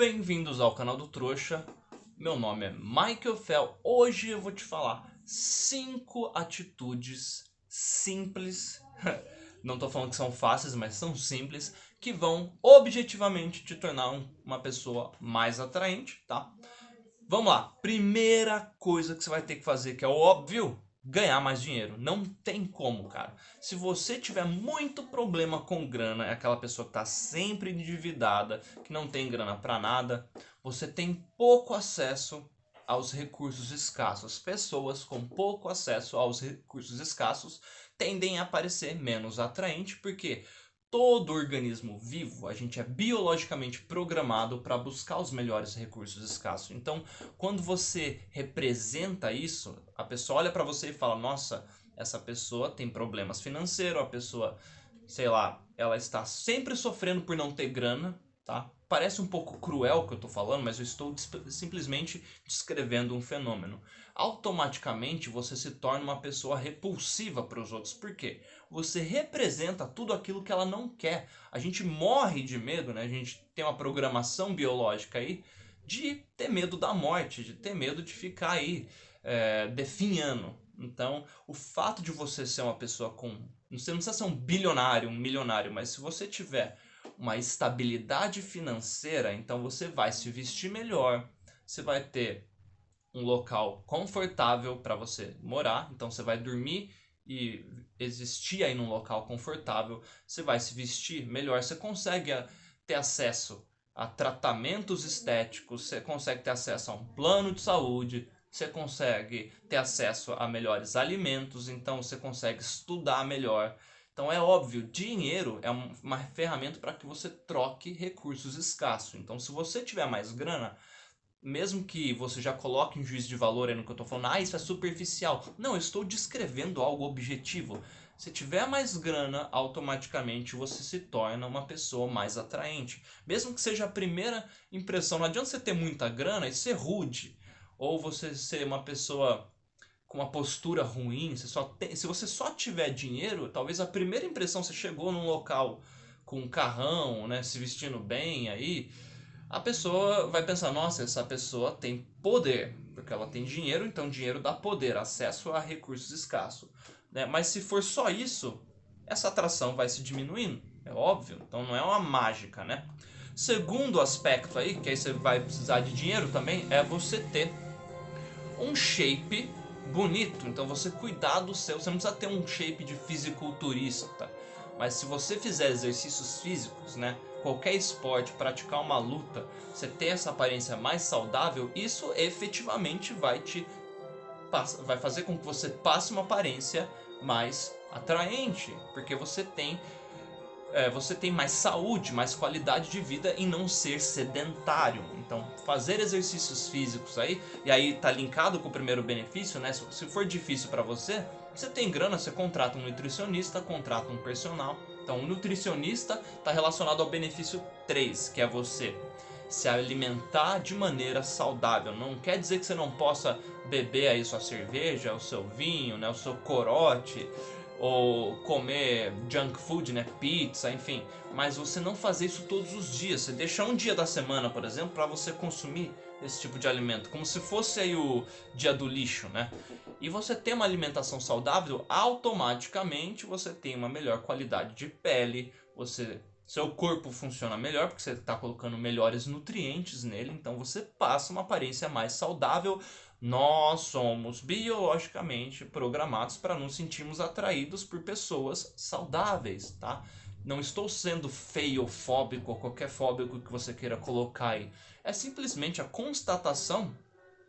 Bem-vindos ao canal do Trouxa. Meu nome é Michael Fel. Hoje eu vou te falar 5 atitudes simples, não tô falando que são fáceis, mas são simples, que vão objetivamente te tornar uma pessoa mais atraente, tá? Vamos lá. Primeira coisa que você vai ter que fazer, que é o óbvio, ganhar mais dinheiro. Não tem como, cara. Se você tiver muito problema com grana, é aquela pessoa que tá sempre endividada, que não tem grana pra nada, você tem pouco acesso aos recursos escassos. Pessoas com pouco acesso aos recursos escassos tendem a parecer menos atraente, porque todo organismo vivo, a gente é biologicamente programado para buscar os melhores recursos escassos. Então, quando você representa isso, a pessoa olha para você e fala: nossa, essa pessoa tem problemas financeiros, a pessoa, sei lá, ela está sempre sofrendo por não ter grana, tá? Parece um pouco cruel o que eu estou falando, mas eu estou simplesmente descrevendo um fenômeno. Automaticamente você se torna uma pessoa repulsiva para os outros. Por quê? Você representa tudo aquilo que ela não quer. A gente morre de medo, né? A gente tem uma programação biológica aí de ter medo da morte, de ter medo de ficar aí definhando. Então, o fato de você ser uma pessoa com... Você não precisa ser um bilionário, um milionário, mas se você tiver uma estabilidade financeira, então você vai se vestir melhor, você vai ter um local confortável para você morar, então você vai dormir e existir aí num local confortável, você vai se vestir melhor, você consegue ter acesso a tratamentos estéticos, você consegue ter acesso a um plano de saúde, você consegue ter acesso a melhores alimentos, então você consegue estudar melhor. Então é óbvio, dinheiro é uma ferramenta para que você troque recursos escassos. Então se você tiver mais grana, mesmo que você já coloque em juízo de valor aí no que eu estou falando, isso é superficial. Não, eu estou descrevendo algo objetivo. Se tiver mais grana, automaticamente você se torna uma pessoa mais atraente. Mesmo que seja a primeira impressão. Não adianta você ter muita grana e ser rude. Ou você ser uma pessoa com uma postura ruim. Se você só tiver dinheiro, talvez a primeira impressão, você chegou num local com um carrão, né, se vestindo bem aí, a pessoa vai pensar: nossa, essa pessoa tem poder, porque ela tem dinheiro, então dinheiro dá poder, acesso a recursos escassos, né? Mas se for só isso, essa atração vai se diminuindo, é óbvio, então não é uma mágica, né? Segundo aspecto aí, que aí você vai precisar de dinheiro também, é você ter um shape bonito. Então você cuidar do seu, você não precisa ter um shape de fisiculturista, mas se você fizer exercícios físicos, né, qualquer esporte, praticar uma luta, você ter essa aparência mais saudável, isso efetivamente vai fazer com que você passe uma aparência mais atraente, porque você tem mais saúde, mais qualidade de vida em não ser sedentário. Então, fazer exercícios físicos aí, e aí tá linkado com o primeiro benefício, né? Se for difícil para você, você tem grana, você contrata um nutricionista, contrata um personal. Então, o nutricionista está relacionado ao benefício 3, que é você se alimentar de maneira saudável. Não quer dizer que você não possa beber aí sua cerveja, o seu vinho, né, o seu corote, ou comer junk food, né, pizza, enfim, mas você não fazer isso todos os dias. Você deixa um dia da semana, por exemplo, para você consumir esse tipo de alimento, como se fosse aí o dia do lixo, né? E você tem uma alimentação saudável, automaticamente você tem uma melhor qualidade de pele, seu corpo funciona melhor porque você está colocando melhores nutrientes nele, então você passa uma aparência mais saudável. Nós somos biologicamente programados para nos sentirmos atraídos por pessoas saudáveis, tá? Não estou sendo feiofóbico ou qualquer fóbico que você queira colocar aí. É simplesmente a constatação,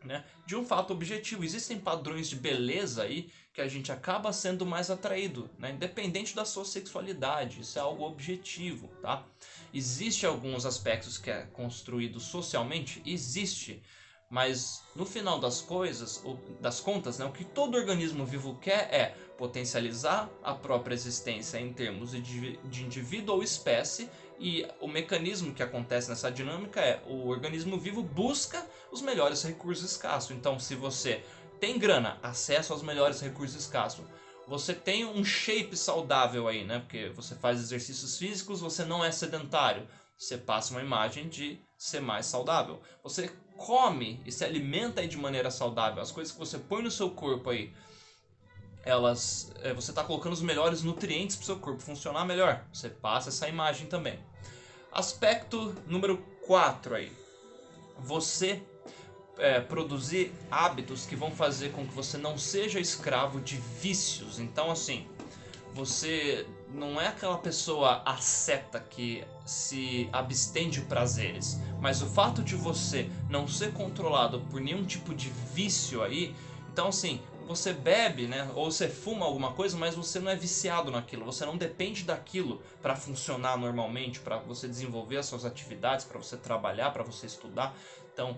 né, de um fato objetivo. Existem padrões de beleza aí que a gente acaba sendo mais atraído, né, independente da sua sexualidade. Isso é algo objetivo, tá? Existe alguns aspectos que é construído socialmente? Existe. Mas no final das contas, né, o que todo organismo vivo quer é potencializar a própria existência em termos de indivíduo ou espécie, e o mecanismo que acontece nessa dinâmica é o organismo vivo busca os melhores recursos escassos. Então, se você tem grana, acesso aos melhores recursos escassos, você tem um shape saudável aí, né? Porque você faz exercícios físicos, você não é sedentário, você passa uma imagem de ser mais saudável. Você come e se alimenta aí de maneira saudável. As coisas que você põe no seu corpo aí, você está colocando os melhores nutrientes para o seu corpo funcionar melhor. Você passa essa imagem também. Aspecto número 4 aí. Você produzir hábitos que vão fazer com que você não seja escravo de vícios. Então assim, você não é aquela pessoa asceta que se abstém de prazeres, mas o fato de você não ser controlado por nenhum tipo de vício aí, então assim, você bebe, né, ou você fuma alguma coisa, mas você não é viciado naquilo, você não depende daquilo para funcionar normalmente, para você desenvolver as suas atividades, para você trabalhar, para você estudar. Então,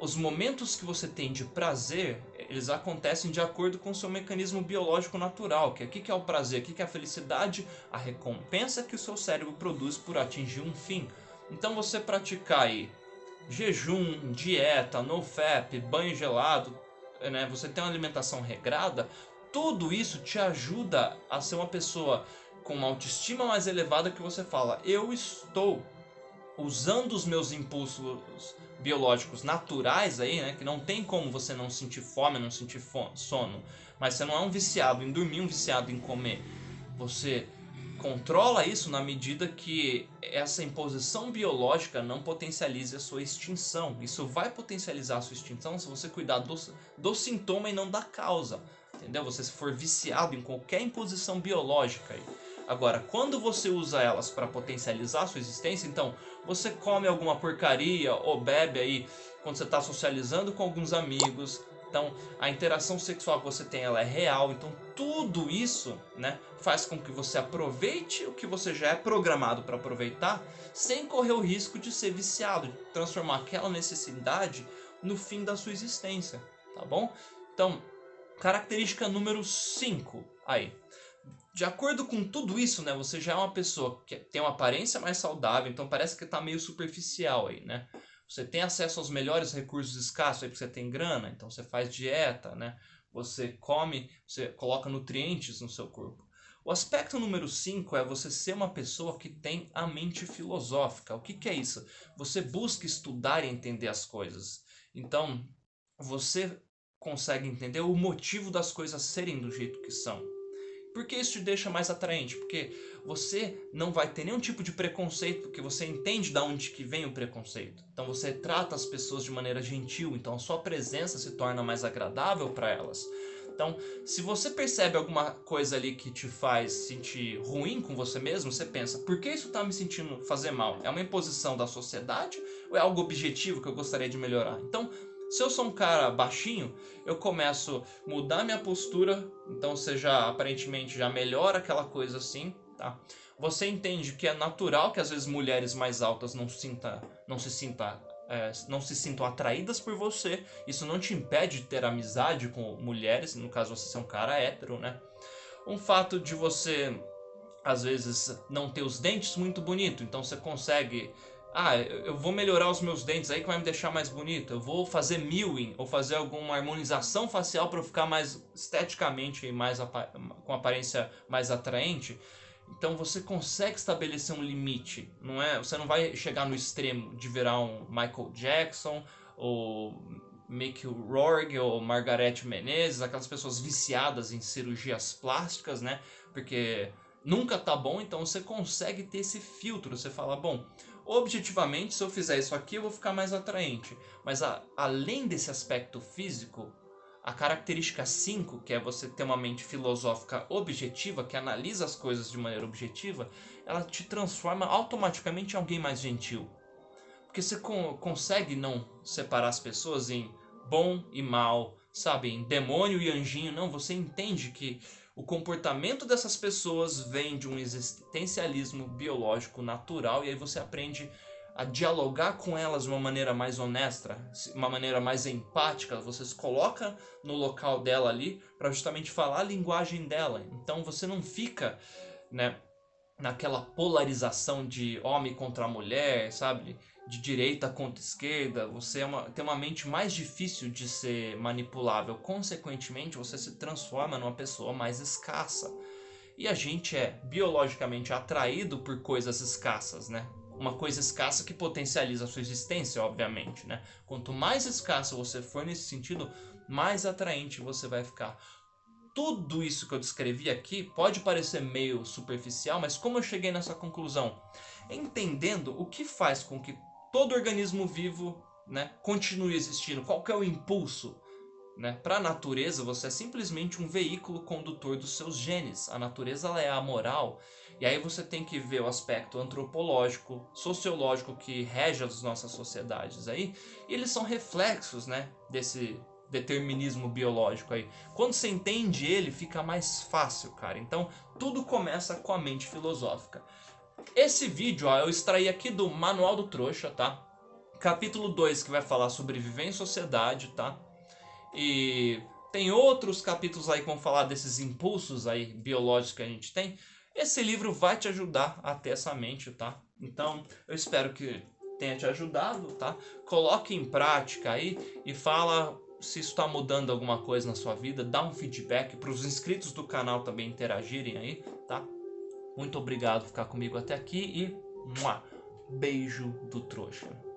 os momentos que você tem de prazer, eles acontecem de acordo com o seu mecanismo biológico natural. Que aqui que é o prazer, aqui que é a felicidade, a recompensa que o seu cérebro produz por atingir um fim. Então você praticar aí jejum, dieta, nofap, banho gelado, né, você tem uma alimentação regrada, tudo isso te ajuda a ser uma pessoa com uma autoestima mais elevada, que você fala, eu estou usando os meus impulsos biológicos naturais aí, né, que não tem como você não sentir fome, não sentir sono, mas você não é um viciado em dormir, um viciado em comer. Você controla isso na medida que essa imposição biológica não potencialize a sua extinção. Isso vai potencializar a sua extinção se você cuidar do sintoma e não da causa, entendeu? Você se for viciado em qualquer imposição biológica aí. Agora, quando você usa elas para potencializar a sua existência, então você come alguma porcaria ou bebe aí quando você está socializando com alguns amigos. Então, a interação sexual que você tem, ela é real. Então, tudo isso, né, faz com que você aproveite o que você já é programado para aproveitar, sem correr o risco de ser viciado, de transformar aquela necessidade no fim da sua existência, tá bom? Então, característica número 5 aí. De acordo com tudo isso, né, você já é uma pessoa que tem uma aparência mais saudável, então parece que está meio superficial aí, né? Você tem acesso aos melhores recursos escassos aí porque você tem grana, então você faz dieta, né? Você come, você coloca nutrientes no seu corpo. O aspecto número 5 é você ser uma pessoa que tem a mente filosófica. O que é isso? Você busca estudar e entender as coisas. Então, você consegue entender o motivo das coisas serem do jeito que são. Por que isso te deixa mais atraente? Porque você não vai ter nenhum tipo de preconceito, porque você entende de onde que vem o preconceito. Então você trata as pessoas de maneira gentil, então a sua presença se torna mais agradável para elas. Então, se você percebe alguma coisa ali que te faz sentir ruim com você mesmo, você pensa, por que isso está me sentindo fazer mal? É uma imposição da sociedade ou é algo objetivo que eu gostaria de melhorar? Então, se eu sou um cara baixinho, eu começo a mudar minha postura, então você já aparentemente já melhora aquela coisa assim, tá? Você entende que é natural que às vezes mulheres mais altas não se sintam atraídas por você. Isso não te impede de ter amizade com mulheres, no caso você ser um cara hétero, né? Um fato de você às vezes não ter os dentes muito bonito, então você consegue, eu vou melhorar os meus dentes aí que vai me deixar mais bonito. Eu vou fazer mewing ou fazer alguma harmonização facial para eu ficar mais esteticamente e com aparência mais atraente. Então você consegue estabelecer um limite, não é? Você não vai chegar no extremo de virar um Michael Jackson ou Mickey Rourke ou Margareth Menezes, aquelas pessoas viciadas em cirurgias plásticas, né? Porque nunca tá bom, então você consegue ter esse filtro. Você fala, bom, objetivamente, se eu fizer isso aqui, eu vou ficar mais atraente. Mas além desse aspecto físico, a característica 5, que é você ter uma mente filosófica objetiva, que analisa as coisas de maneira objetiva, ela te transforma automaticamente em alguém mais gentil. Porque você consegue não separar as pessoas em bom e mal, sabe, em demônio e anjinho. Não, você entende que o comportamento dessas pessoas vem de um existencialismo biológico natural, e aí você aprende a dialogar com elas de uma maneira mais honesta, uma maneira mais empática. Você se coloca no local dela ali para justamente falar a linguagem dela. Então você não fica, né, naquela polarização de homem contra mulher, sabe? De direita contra esquerda. Você tem uma mente mais difícil de ser manipulável. Consequentemente, você se transforma numa pessoa mais escassa. E a gente é biologicamente atraído por coisas escassas, né? uma coisa escassa que potencializa a sua existência, obviamente, né? Quanto mais escassa você for nesse sentido, mais atraente você vai ficar. Tudo isso que eu descrevi aqui pode parecer meio superficial, mas como eu cheguei nessa conclusão? Entendendo o que faz com que todo organismo vivo, né, continue existindo, qual que é o impulso, né? Para a natureza, você é simplesmente um veículo condutor dos seus genes. A natureza ela é amoral. E aí você tem que ver o aspecto antropológico, sociológico que rege as nossas sociedades aí. E eles são reflexos, né, desse determinismo biológico aí. Quando você entende ele, fica mais fácil, cara. Então, tudo começa com a mente filosófica. Esse vídeo, ó, eu extraí aqui do Manual do Trouxa, tá? Capítulo 2, que vai falar sobre viver em sociedade, tá? E tem outros capítulos aí que vão falar desses impulsos aí biológicos que a gente tem. Esse livro vai te ajudar a ter essa mente, tá? Então, eu espero que tenha te ajudado, tá? Coloque em prática aí e fala se isso está mudando alguma coisa na sua vida. Dá um feedback para os inscritos do canal também interagirem aí, tá? Muito obrigado por ficar comigo até aqui e beijo do trouxa.